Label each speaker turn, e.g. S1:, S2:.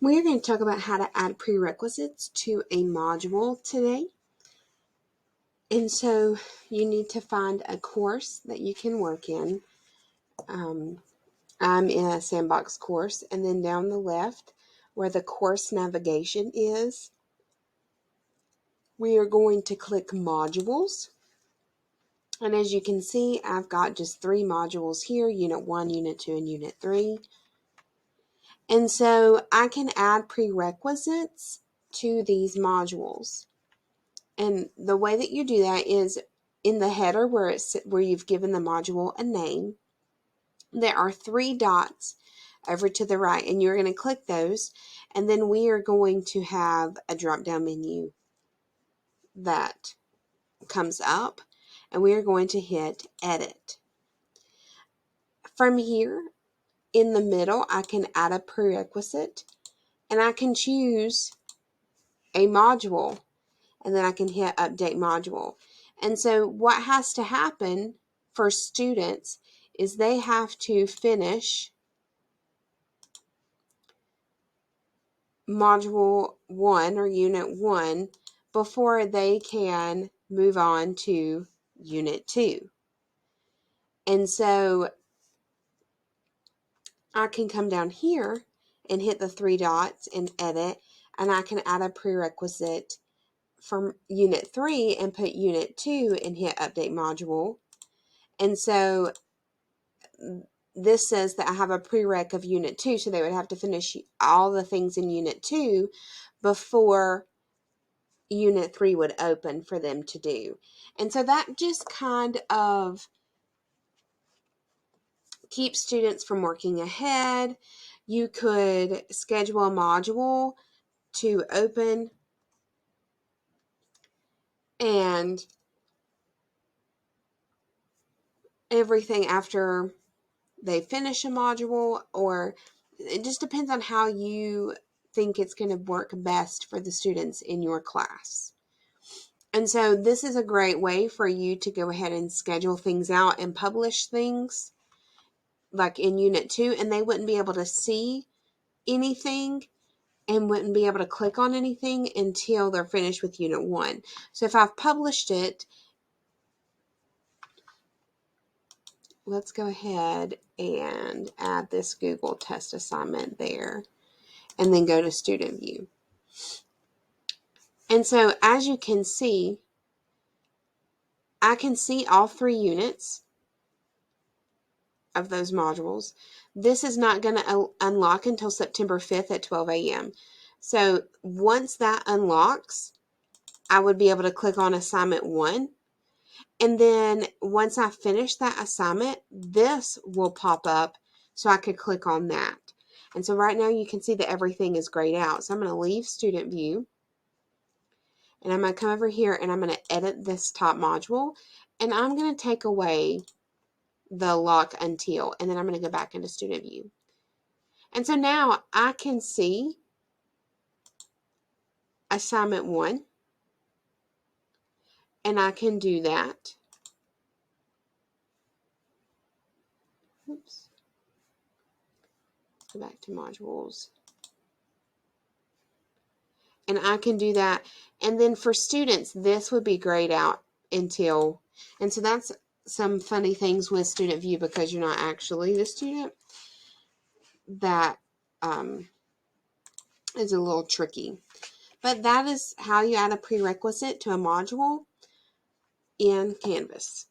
S1: We're going to talk about how to add prerequisites to a module today. And so you need to find a course that you can work in. I'm in a sandbox course, and then down the left where the course navigation is, we are going to click modules. And as you can see, I've got just 3 modules here, Unit 1, Unit 2, and Unit 3. And so I can add prerequisites to these modules. And the way that you do that is in the header where you've given the module a name. There are 3 dots over to the right, and you're going to click those, and then we are going to have a drop-down menu that comes up, and we are going to hit Edit. From here, in the middle, I can add a prerequisite, and I can choose a module, and then I can hit Update Module. And so what has to happen for students is they have to finish Module 1 or Unit 1 before they can move on to Unit 2. And so I can come down here and hit the 3 dots and edit, and I can add a prerequisite from Unit 3 and put Unit 2 and hit Update Module. And so this says that I have a prereq of Unit 2, so they would have to finish all the things in Unit 2 before Unit 3 would open for them to do. And so that just kind of keeps students from working ahead. You could schedule a module to open and everything after they finish a module, or it just depends on how you think it's going to work best for the students in your class. And so this is a great way for you to go ahead and schedule things out and publish things like in Unit 2, and they wouldn't be able to see anything and wouldn't be able to click on anything until they're finished with Unit 1. So if I've published it, let's go ahead and add this Google test assignment there, and then go to Student View. And so as you can see, I can see all 3 units of those modules. This is not going to unlock until September 5th at 12 a.m. So once that unlocks, I would be able to click on Assignment 1. And then once I finish that assignment, this will pop up so I could click on that. And so right now you can see that everything is grayed out. So I'm going to leave Student View. And I'm going to come over here and I'm going to edit this top module. And I'm going to take away the lock until. And then I'm going to go back into Student View. And so now I can see Assignment 1. And I can do that. Oops. Go back to modules. And I can do that. And then for students, this would be grayed out until, and so that's some funny things with Student View because you're not actually the student. That is a little tricky. But that is how you add a prerequisite to a module in Canvas.